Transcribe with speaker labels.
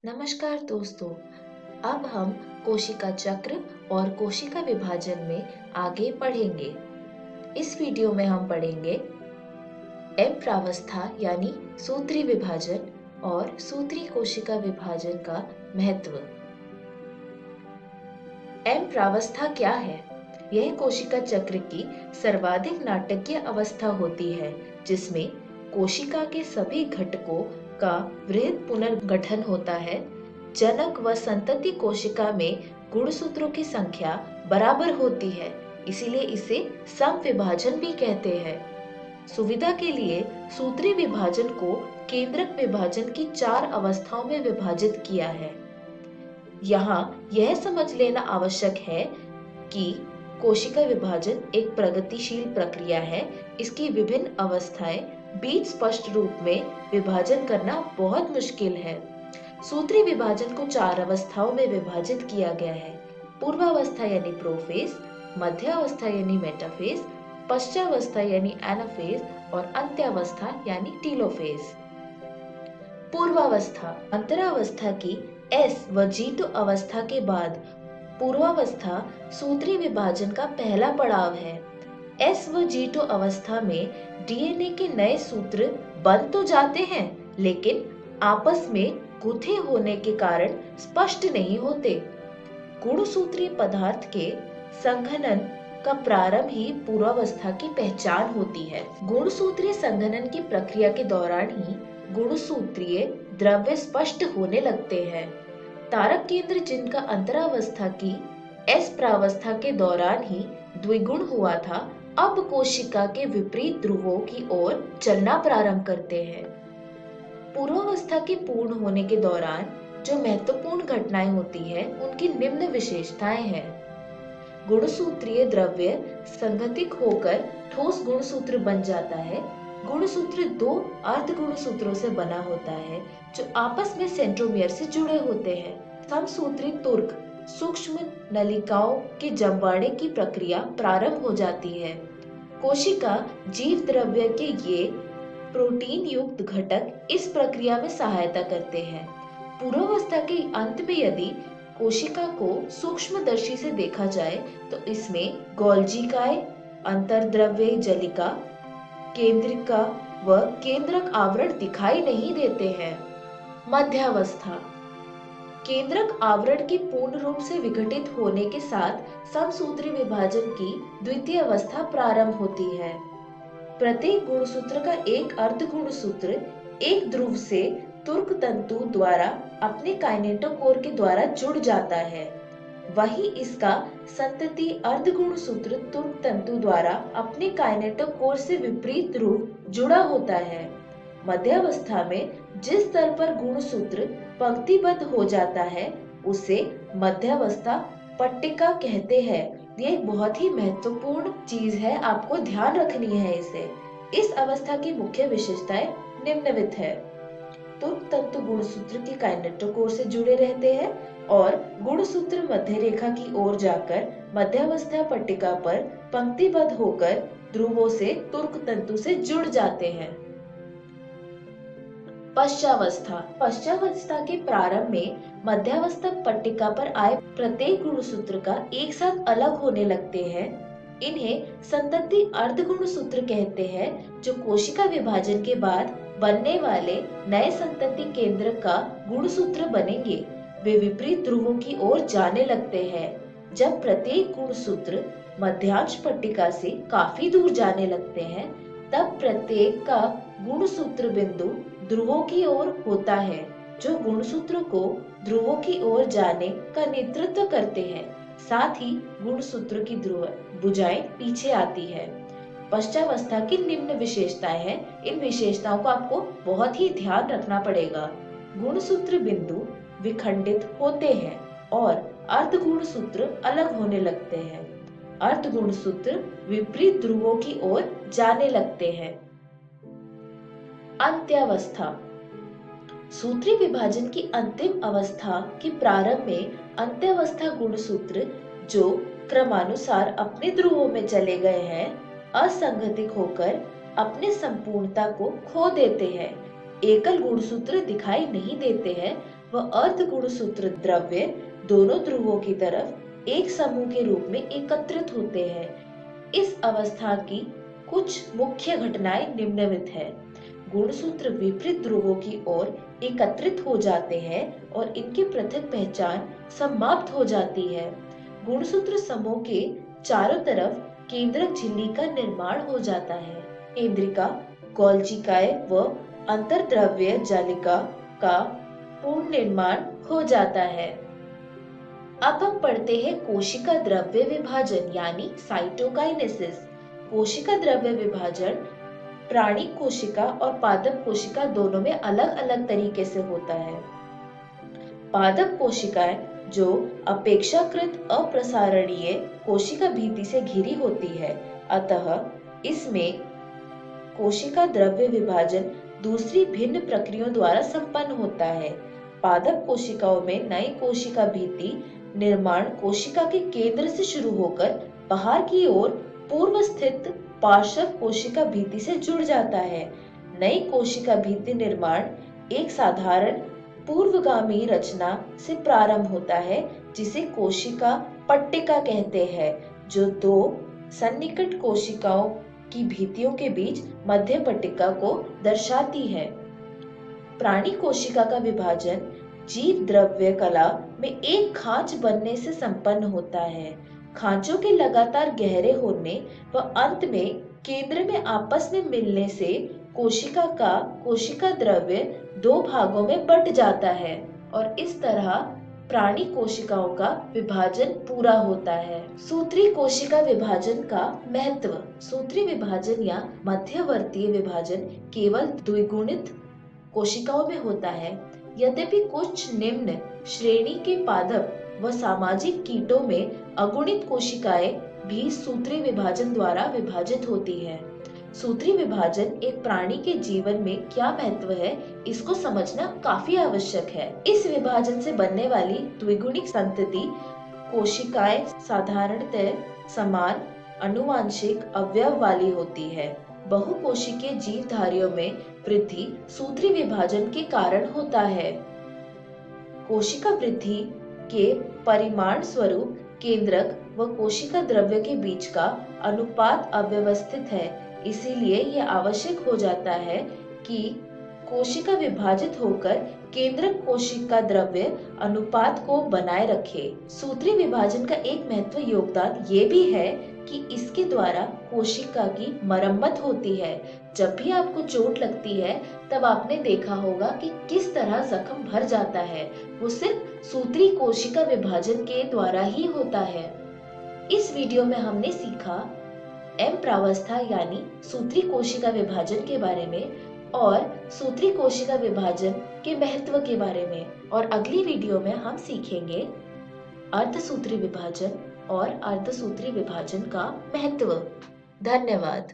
Speaker 1: नमस्कार दोस्तों। अब हम कोशिका चक्र और कोशिका विभाजन में आगे पढ़ेंगे। इस वीडियो में हम पढ़ेंगे एम प्रावस्था यानी सूत्री विभाजन और सूत्री कोशिका विभाजन का महत्व। एम प्रावस्था क्या है? यह कोशिका चक्र की सर्वाधिक नाटकीय अवस्था होती है, जिसमें कोशिका के सभी घटकों का वृहद पुनर्गठन होता है। जनक व संतति कोशिका में गुणसूत्रों की संख्या बराबर होती है, इसीलिए इसे सम विभाजन भी कहते हैं। सुविधा के लिए सूत्री विभाजन को केंद्रक विभाजन की 4 अवस्थाओं में विभाजित किया है। यहाँ यह समझ लेना आवश्यक है कि कोशिका विभाजन एक प्रगतिशील प्रक्रिया है। इसकी विभिन्न अवस्थाएं बीच स्पष्ट रूप में विभाजन करना बहुत मुश्किल है। सूत्री विभाजन को 4 अवस्थाओं में विभाजित किया गया है। पूर्वावस्था यानी प्रोफेज, मध्यावस्था यानी मेटाफेज, पश्चावस्था यानी एनाफेज और अंत्यावस्था यानी टीलोफेज। पूर्वावस्था अंतरावस्था की एस व G2 अवस्था के बाद पूर्वावस्था सूत्री विभाजन का पहला पड़ाव है। एस व G2 अवस्था में डीएनए के नए सूत्र बन तो जाते हैं, लेकिन आपस में गुथे होने के कारण स्पष्ट नहीं होते। गुणसूत्रीय पदार्थ के संघनन का प्रारंभ ही पूर्वावस्था की पहचान होती है। गुणसूत्रीय संघनन की प्रक्रिया के दौरान ही गुणसूत्रीय द्रव्य स्पष्ट होने लगते हैं। तारक केंद्र जिनका अंतरावस्था की एस प्रावस्था के दौरान ही द्विगुण हुआ था, अब कोशिका के विपरीत ध्रुवों की ओर चलना प्रारंभ करते हैं। पूर्वावस्था के पूर्ण होने के दौरान जो महत्वपूर्ण घटनाएं होती है, उनकी निम्न विशेषताएं हैं। गुणसूत्रीय द्रव्य संगठित होकर ठोस गुणसूत्र बन जाता है। गुणसूत्र 2 अर्ध गुणसूत्रों से बना होता है, जो आपस में सेंट्रोमियर से जुड़े होते हैं। समसूत्री तुर्क सूक्ष्म नलिकाओं के जमवाड़े की प्रक्रिया प्रारंभ हो जाती है। कोशिका जीव द्रव्य के ये प्रोटीन युक्त घटक इस प्रक्रिया में सहायता करते हैं। पूर्वावस्था के अंत में यदि कोशिका को सूक्ष्मदर्शी से देखा जाए तो इसमें गोल्जिकाएं, अंतर्द्रव्य जलिका, केंद्रिका व केंद्रक आवरण दिखाई नहीं देते हैं। मध्यावस्था केंद्रक आवरण की पूर्ण रूप से विघटित होने के साथ समसूत्री विभाजन की द्वितीय अवस्था प्रारंभ होती है। प्रत्येक गुणसूत्र का एक अर्ध गुणसूत्र एक ध्रुव से तुर्क तंतु द्वारा अपने काइनेटोकोर के द्वारा जुड़ जाता है। वहीं इसका संतति अर्ध गुणसूत्र तुर्क तंतु द्वारा अपने काइनेटोकोर से विपरीत ध्रुव जुड़ा होता है। मध्यावस्था में जिस स्तर पर गुणसूत्र पंक्तिबद्ध हो जाता है, उसे मध्यावस्था पट्टिका कहते हैं। ये एक बहुत ही महत्वपूर्ण चीज है, आपको ध्यान रखनी है इसे। इस अवस्था की मुख्य विशेषताएं निम्नलिखित है। तुर्क तंतु गुणसूत्र की काइनेटोकोर से जुड़े रहते हैं और गुणसूत्र मध्य रेखा की ओर जाकर मध्यावस्था पट्टिका पर पंक्तिबद्ध होकर ध्रुवों से तुर्क तंतु से जुड़ जाते हैं। पश्चावस्था के प्रारंभ में मध्यावस्था पट्टिका पर आए प्रत्येक गुणसूत्र का एक साथ अलग होने लगते हैं। इन्हें संतति अर्ध गुणसूत्र कहते हैं, जो कोशिका विभाजन के बाद बनने वाले नए संतति केंद्र का गुणसूत्र बनेंगे। वे विपरीत ध्रुवों की ओर जाने लगते हैं। जब प्रत्येक गुणसूत्र मध्यांश पट्टिका से काफी दूर जाने लगते हैं, तब प्रत्येक का गुणसूत्र बिंदु ध्रुवों की ओर होता है, जो गुणसूत्र को ध्रुवों की ओर जाने का नेतृत्व करते हैं। साथ ही गुणसूत्र की ध्रुव भुजाएं पीछे आती है। पश्चावस्था की निम्न विशेषताएं हैं। इन विशेषताओं को आपको बहुत ही ध्यान रखना पड़ेगा। गुणसूत्र बिंदु विखंडित होते हैं और अर्ध गुणसूत्र अलग होने लगते हैं। अर्ध गुणसूत्र विपरीत ध्रुवों की ओर जाने लगते हैं। अंत्यावस्था सूत्री विभाजन की अंतिम अवस्था के प्रारंभ में अंत्यावस्था गुणसूत्र, जो क्रमानुसार अपने ध्रुवों में चले गए हैं, असंगठित होकर अपने संपूर्णता को खो देते हैं। एकल गुणसूत्र दिखाई नहीं देते हैं, व अर्ध गुणसूत्र द्रव्य दोनों ध्रुवों की तरफ एक समूह के रूप में एकत्रित होते हैं। इस अवस्था की कुछ मुख्य घटनाएं निम्नलिखित है। गुणसूत्र विपरीत ध्रुवों की ओर एकत्रित हो जाते हैं और इनकी पृथक पहचान समाप्त हो जाती है। गुणसूत्र समूह के चारों तरफ केंद्रक झिल्ली का निर्माण हो जाता है। केंद्रिका, गोल्जिकाएं व अंतर्द्रव्य जालिका का पूर्ण निर्माण हो जाता है। अब हम पढ़ते हैं कोशिका द्रव्य विभाजन यानी साइटोकाइनेसिस। कोशिका द्रव्य विभाजन प्राणी कोशिका और पादप कोशिका दोनों में अलग अलग तरीके से होता है। पादप कोशिकाएं जो अपेक्षाकृत अप्रसारणीय कोशिका भित्ति से घिरी होती है, अतः इसमें कोशिका द्रव्य विभाजन दूसरी भिन्न प्रक्रियाओं द्वारा संपन्न होता है। पादप कोशिकाओं में नई कोशिका भित्ति निर्माण कोशिका के केंद्र से शुरू होकर बाहर की ओर पूर्व स्थित पार्श्व कोशिका भित्ति से जुड़ जाता है। नई कोशिका भित्ति निर्माण एक साधारण पूर्वगामी रचना से प्रारंभ होता है जिसे कोशिका पट्टिका कहते हैं, जो दो सन्निकट कोशिकाओं की भित्तियों के बीच मध्य पट्टिका को दर्शाती है। प्राणी कोशिका का विभाजन जीव द्रव्य कला में एक खांच बनने से संपन्न होता है। खांचों के लगातार गहरे होने व अंत में केंद्र में आपस में मिलने से कोशिका का कोशिका द्रव्य दो भागों में बंट जाता है और इस तरह प्राणी कोशिकाओं का विभाजन पूरा होता है। सूत्री कोशिका विभाजन का महत्व। सूत्री विभाजन या मध्यवर्तीय विभाजन केवल द्विगुणित कोशिकाओं में होता है। यद्यपि कुछ निम्न श्रेणी के पादप व सामाजिक कीटों में अगुणित कोशिकाएं भी सूत्री विभाजन द्वारा विभाजित होती है। सूत्री विभाजन एक प्राणी के जीवन में क्या महत्व है, इसको समझना काफी आवश्यक है। इस विभाजन से बनने वाली द्विगुणिक संतति कोशिकाएं साधारणतः समान आनुवंशिक अवयव वाली होती है। बहुकोशिकीय जीवधारियों में वृद्धि सूत्री विभाजन के कारण होता है। कोशिका वृद्धि के परिमाण स्वरूप केंद्रक व कोशिका द्रव्य के बीच का अनुपात अव्यवस्थित है। इसीलिए यह आवश्यक हो जाता है कि कोशिका विभाजित होकर केंद्रक कोशिका द्रव्य अनुपात को बनाए रखे। सूत्री विभाजन का एक महत्व योगदान ये भी है कि इसके द्वारा कोशिका की मरम्मत होती है। जब भी आपको चोट लगती है तब आपने देखा होगा कि किस तरह जख्म भर जाता है, वो सिर्फ सूत्री कोशिका विभाजन के द्वारा ही होता है। इस वीडियो में हमने सीखा एम प्रावस्था यानी सूत्री कोशिका विभाजन के बारे में और सूत्री कोशिका विभाजन के महत्व के बारे में, और अगली वीडियो में हम सीखेंगे अर्धसूत्री विभाजन और अर्धसूत्री विभाजन का महत्व। धन्यवाद।